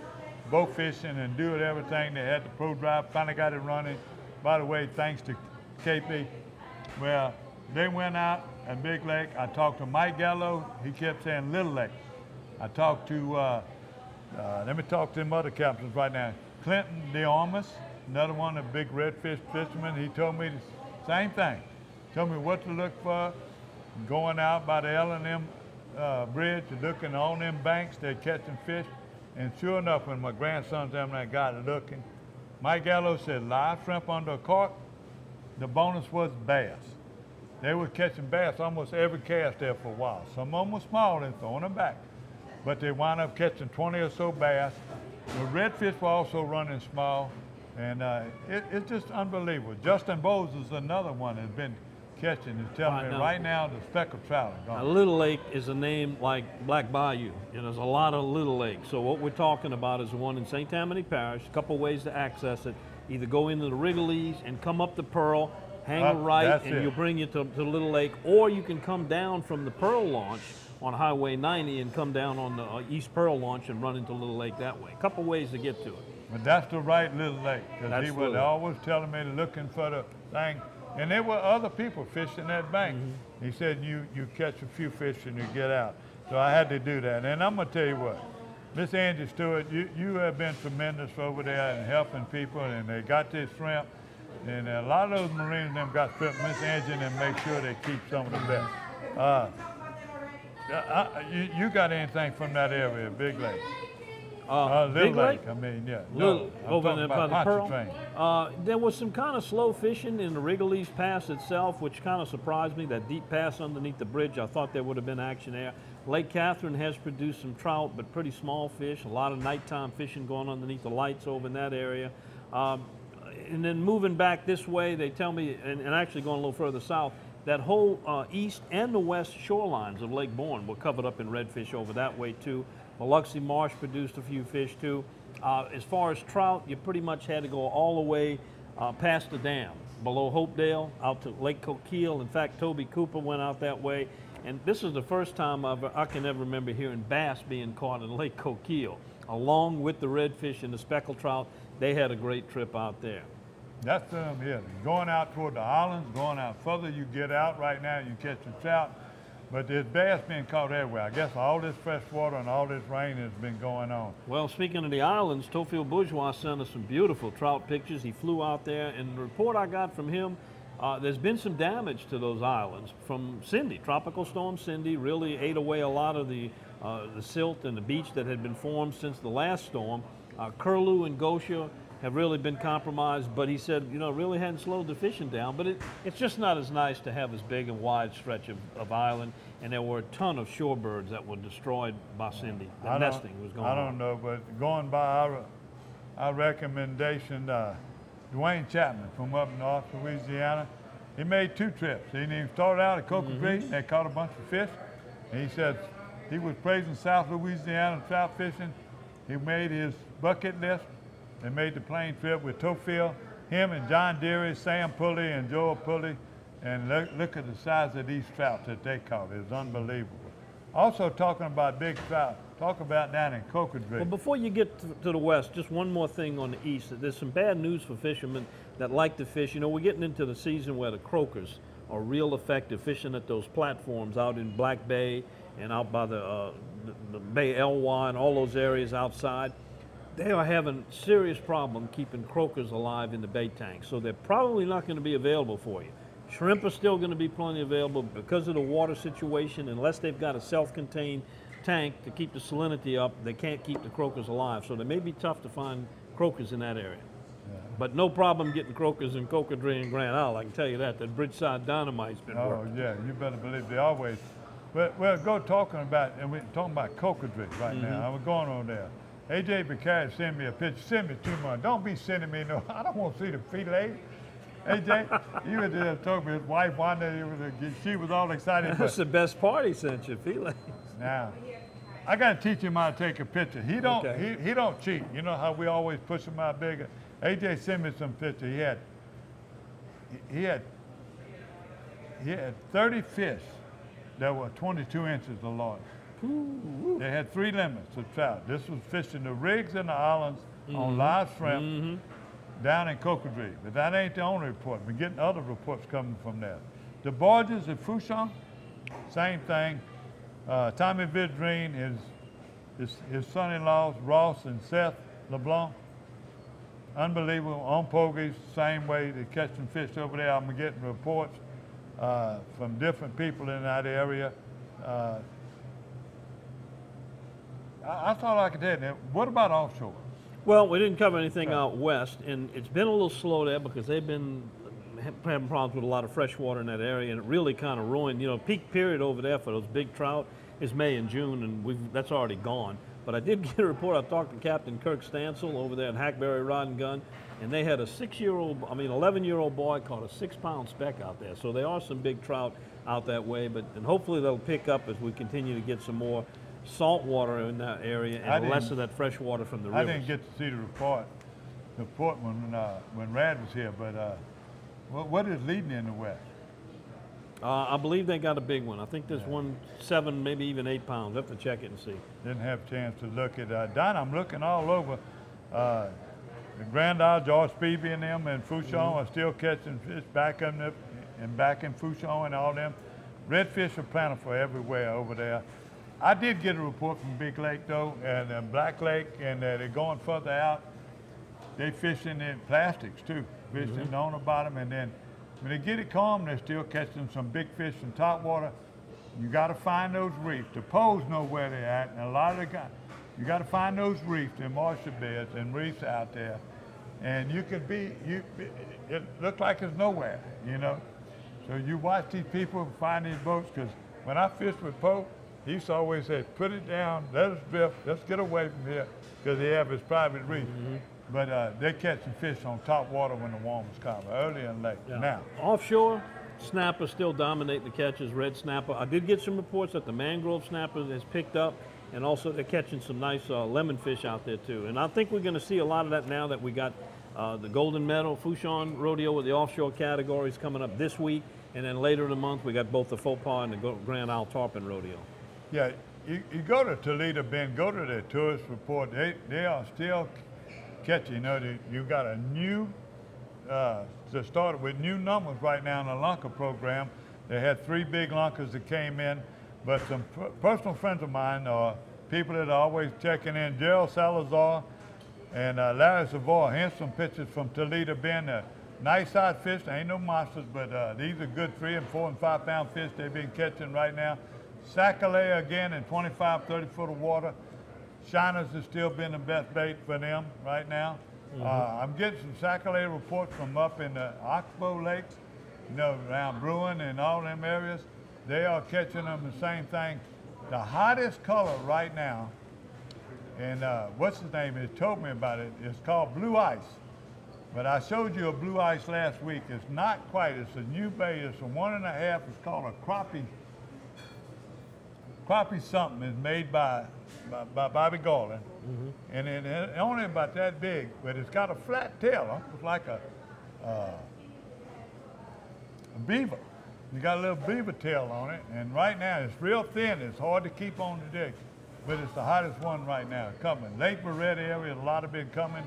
boat fishing and do everything. They had the pro drive, finally got it running. By the way, thanks to KP. Well, they went out at Big Lake. I talked to Mike Gallo. He kept saying Little Lake. I talked to, let me talk to them other captains right now. Clinton DeArmas, another one, a big redfish fisherman. He told me the same thing. Told me what to look for. Going out by the L&M bridge, looking on them banks, they're catching fish. And sure enough, when my grandsons and I got looking, Mike Gallo said live shrimp under a cork. The bonus was bass. They were catching bass almost every cast there for a while. Some of them were small and throwing them back. But they wound up catching 20 or so bass. The redfish were also running small. And it's just unbelievable. Justin Bowes is another one that's been catching. He's telling me right now the speckled trout are gone. Now, Little Lake is a name like Black Bayou. And there's a lot of Little Lakes. So what we're talking about is the one in St. Tammany Parish. A couple ways to access it. Either go into the Wrigley's and come up the Pearl, hang a right, and you'll bring you to Little Lake, or you can come down from the Pearl launch on Highway 90 and come down on the East Pearl launch and run into Little Lake that way. A couple ways to get to it. But that's the right Little Lake, because he was always telling me looking for the thing. And there were other people fishing that bank. He said, you catch a few fish and you get out. So I had to do that. And I'm going to tell you what, Miss Angie Stewart, you have been tremendous over there in helping people, and they got this shrimp. And a lot of those Marines them got shrimp. Miss Angie and them make sure they keep some of the best. You got anything from that area, Big Lake? Little Lake? I mean, yeah. Little, over there by the Pearl. Train. There was some kind of slow fishing in the Wrigley's Pass itself, which kind of surprised me, that deep pass underneath the bridge. I thought there would have been action there. Lake Catherine has produced some trout, but pretty small fish. A lot of nighttime fishing going underneath the lights over in that area. And then moving back this way, they tell me, and actually going a little further south, that whole east and the west shorelines of Lake Bourne were covered up in redfish over that way too. Biloxi Marsh produced a few fish too. As far as trout, you pretty much had to go all the way past the dam, below Hopedale, out to Lake Coquille. In fact, Toby Cooper went out that way. And this is the first time I can ever remember hearing bass being caught in Lake Coquille. Along with the redfish and the speckled trout, they had a great trip out there. That's them, yeah. Going out toward the islands, going out further, you get out right now, you catch the trout. But there's bass being caught everywhere. I guess all this fresh water and all this rain has been going on. Well, speaking of the islands, Tofil Bourgeois sent us some beautiful trout pictures. He flew out there, and the report I got from him, there's been some damage to those islands from Cindy. Tropical Storm Cindy really ate away a lot of the silt and the beach that had been formed since the last storm. Curlew and Gosha have really been compromised, but he said, you know, really hadn't slowed the fishing down. But it's just not as nice to have as big and wide stretch of island, and there were a ton of shorebirds that were destroyed by Cindy. The nesting was going on. I don't know, but going by our recommendation, Dwayne Chapman from up north Louisiana, he made 2 trips. He started out at Cocoa Creek and caught a bunch of fish. And he said he was praising South Louisiana trout fishing. He made his bucket list and made the plane trip with Tofil, him and John Deary, Sam Pulley, and Joel Pulley. And look at the size of these trouts that they caught. It was unbelievable. Also talking about big trout, talk about down in Cocoa Creek. Well, before you get to the west, just one more thing on the east. There's some bad news for fishermen that like to fish. You know, we're getting into the season where the croakers are real effective fishing at those platforms out in Black Bay and out by the Bay LY and all those areas outside. They are having serious problem keeping croakers alive in the bait tank, so they're probably not going to be available for you. Shrimp are still going to be plenty available because of the water situation. Unless they've got a self-contained tank to keep the salinity up, they can't keep the croakers alive. So they may be tough to find croakers in that area. Yeah. But no problem getting croakers in Cocodrie and Grand Isle, I can tell you that. That Bridgeside Dynamite's been working. Oh, yeah, you better believe they always. But we'll go talking about, and we're talking about Cocodrie right now. I was going on there. AJ Bacari sent me a picture. Send me 2 months. Don't be sending me no. I don't want to see the fillet. AJ, he was there talking to his wife Wanda. She was all excited. That's the best part he sent you, fillet. Now, I got to teach him how to take a picture. He don't. Okay. He don't cheat. You know how we always push him out bigger. AJ sent me some picture. He had 30 fish that were 22 inches large. They had 3 limits of trout. This was fishing the rigs and the islands on live shrimp down in Cocodrie. But that ain't the only report. We're getting other reports coming from there. The barges at Fouchon, same thing. Tommy Vidrine, his son-in-laws, Ross and Seth LeBlanc, unbelievable. On Pogies, same way. They're catching fish over there. I'm getting reports from different people in that area. That's all I can tell you. What about offshore? Well, we didn't cover anything out west, and it's been a little slow there because they've been having problems with a lot of fresh water in that area, and it really kind of ruined, you know, peak period over there for those big trout is May and June, and that's already gone. But I did get a report. I talked to Captain Kirk Stansel over there at Hackberry Rod and Gun, and they had a 11-year-old boy caught a 6-pound speck out there. So there are some big trout out that way, and hopefully they'll pick up as we continue to get some more salt water in that area and less of that fresh water from the rivers. I didn't get to see the report when Rad was here, but what is leading in the west? I believe they got a big one. I think there's one 7, maybe even 8 pounds. I have to check it and see. Didn't have a chance to look at Don. I'm looking all over. The Grand Isle, George Beebe and them and Fouchon are still catching fish back in Fouchon and all them. Redfish are plentiful everywhere over there. I did get a report from Big Lake though, and Black Lake, and they're going further out. They fishing in plastics too, fishing on the bottom, and then when they get it calm, they're still catching some big fish in top water. You got to find those reefs. The poles know where they're at, and a lot of the guys, you got to find those reefs and marsha beds and reefs out there, and it looks like it's nowhere, you know. So you watch these people find these boats, because when I fished with Poe, he used to always say, put it down, let us drift, let's get away from here, because they have his private reef. But they're catching fish on top water when the warmers come, early and late. Yeah. Now, offshore, snapper still dominate the catches, red snapper. I did get some reports that the mangrove snapper has picked up, and also they're catching some nice lemon fish out there too. And I think we're going to see a lot of that now that we got the Golden Medal Fouchon Rodeo with the offshore categories coming up this week, and then later in the month we got both the Faux Pas and the Grand Isle Tarpon Rodeo. Yeah, you go to Toledo Bend, go to their tourist report. They are still catching. You know, you got a new, to start with new numbers right now in the lunker program. They had 3 big lunkers that came in. But some personal friends of mine are people that are always checking in. Gerald Salazar and Larry Savoy, handsome pictures from Toledo Bend. Nice size fish, they ain't no monsters, but these are good 3 and 4 and 5 pound fish they've been catching right now. Sac-a-lait again in 25, 30 foot of water. Shiners has still been the best bait for them right now. I'm getting some sac-a-lait reports from up in the Oxbow Lake, you know, around Bruin and all them areas. They are catching them the same thing. The hottest color right now, and what's his name, he told me about it, it's called blue ice. But I showed you a blue ice last week. It's not quite, it's a new bait, it's a 1.5, it's called a crappie. Crappie something is made by Bobby Garland. And it's only about that big, but it's got a flat tail. It's like a beaver. You got a little beaver tail on it, and right now it's real thin. It's hard to keep on the jig, but it's the hottest one right now coming. Lake Barrett area, a lot of it coming.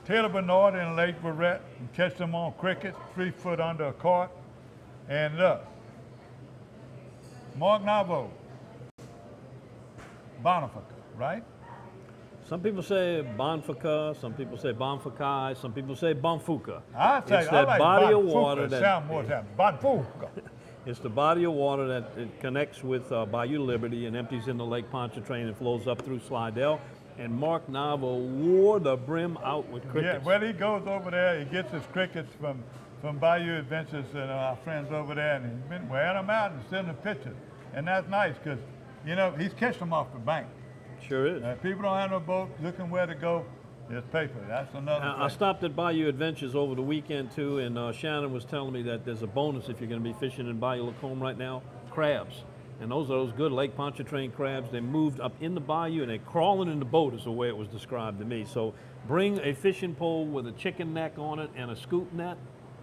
Taylor Bernard in Lake Barrett, and catch them on crickets, 3 foot under a cart. And look, Mark Navo, Bonifaca, right? Some people say Bonfuca, some people say Bonfukai, some people say Bonfuca. I'll tell it's you, I that like body of Bonfuca. water that Sound more time. Bonfuca. It's the body of water that it connects with Bayou Liberty and empties into Lake Pontchartrain and flows up through Slidell. And Mark Navo wore the brim out with crickets. Yeah, well, he goes over there, he gets his crickets from Bayou Adventures and our friends over there, and he's been wearing them out and sending pictures. And that's nice, because, you know, he's catching them off the bank. Sure is. People don't have no boat, looking where to go, there's paper. That's another thing. I stopped at Bayou Adventures over the weekend, too, and Shannon was telling me that there's a bonus if you're going to be fishing in Bayou Lacombe right now, crabs. And those are those good Lake Pontchartrain crabs. They moved up in the bayou and they're crawling in the boat is the way it was described to me. So bring a fishing pole with a chicken neck on it and a scoop net,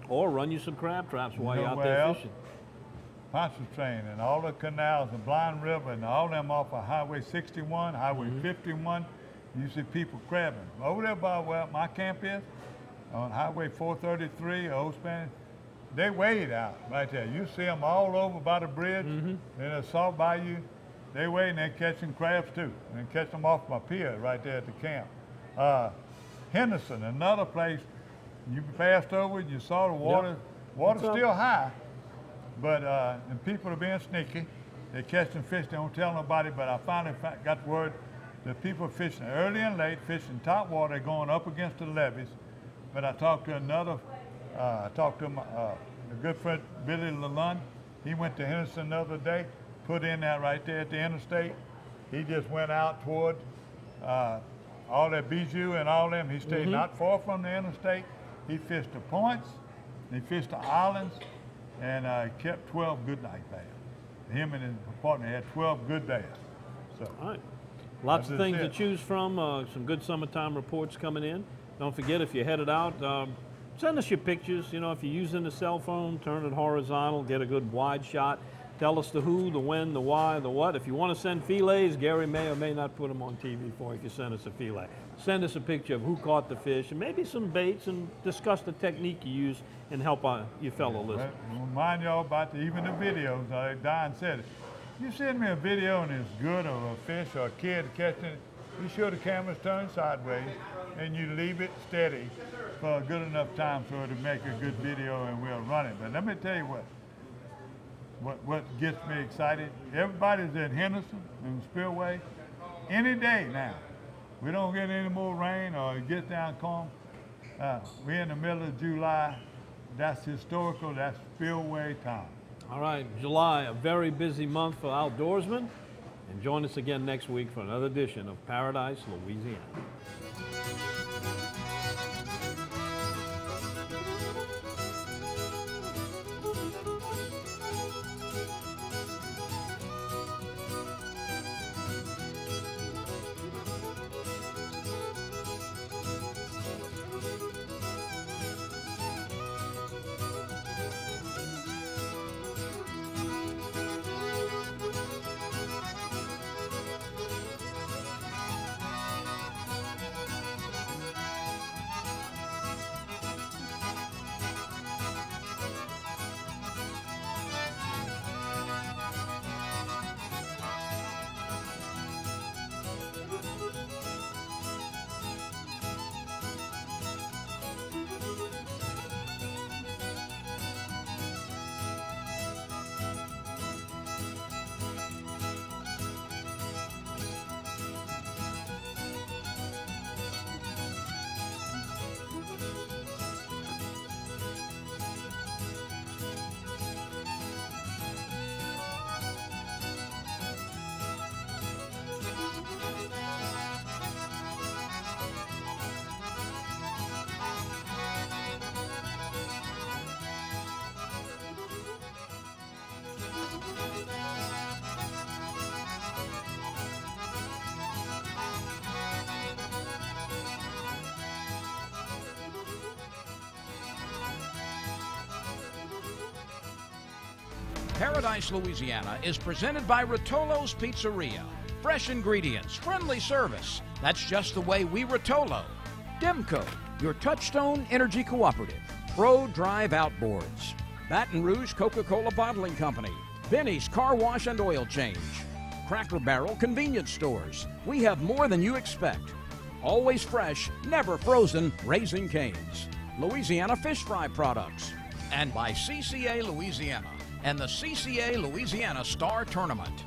or run you some crab traps while you're out there fishing. Pontchartrain and all the canals, the Blind River and all them off of Highway 61, Highway 51, you see people crabbing. Over there by where my camp is, on Highway 433, Old Spanish, they wade out right there. You see them all over by the bridge, in the Salt Bayou. They wade and they're catching crabs too. And catch them off my pier right there at the camp. Henderson, another place, you passed over and you saw the water. Water's still high, but and people are being sneaky. They're catching fish, they don't tell nobody, but I finally got word that people are fishing early and late, fishing top water, they're going up against the levees. But I talked to another, a good friend, Billy LaLund. He went to Henderson the other day, put in that right there at the interstate. He just went out toward all that Bijou and all them. He stayed not far from the interstate. He fished the points, he fished the islands, and kept 12 goodnight bass. Him and his partner had 12 good bass. So, all right. Lots of things to choose from. Some good summertime reports coming in. Don't forget, if you're headed out, send us your pictures. You know, if you're using a cell phone, turn it horizontal, get a good wide shot. Tell us the who, the when, the why, the what. If you want to send fillets, Gary may or may not put them on TV for you if you send us a filet. Send us a picture of who caught the fish and maybe some baits, and discuss the technique you use and help your fellow listeners. Remind y'all about even the videos. Like Don said, you send me a video and it's good of a fish or a kid catching it, you sure the camera's turned sideways and you leave it steady for a good enough time for it to make a good video and we'll run it. But let me tell you what gets me excited. Everybody's in Henderson and Spillway any day now. We don't get any more rain or it gets down calm. We're in the middle of July. That's historical, that's Spillway time. All right, July, a very busy month for outdoorsmen. And join us again next week for another edition of Paradise, Louisiana. Paradise, Louisiana is presented by Rotolo's Pizzeria. Fresh ingredients, friendly service. That's just the way we Rotolo. Demco, your Touchstone Energy Cooperative. Pro Drive Outboards. Baton Rouge Coca-Cola Bottling Company. Benny's Car Wash and Oil Change. Cracker Barrel Convenience Stores. We have more than you expect. Always fresh, never frozen, Raising Cane's. Louisiana Fish Fry Products. And by CCA Louisiana and the CCA Louisiana Star Tournament.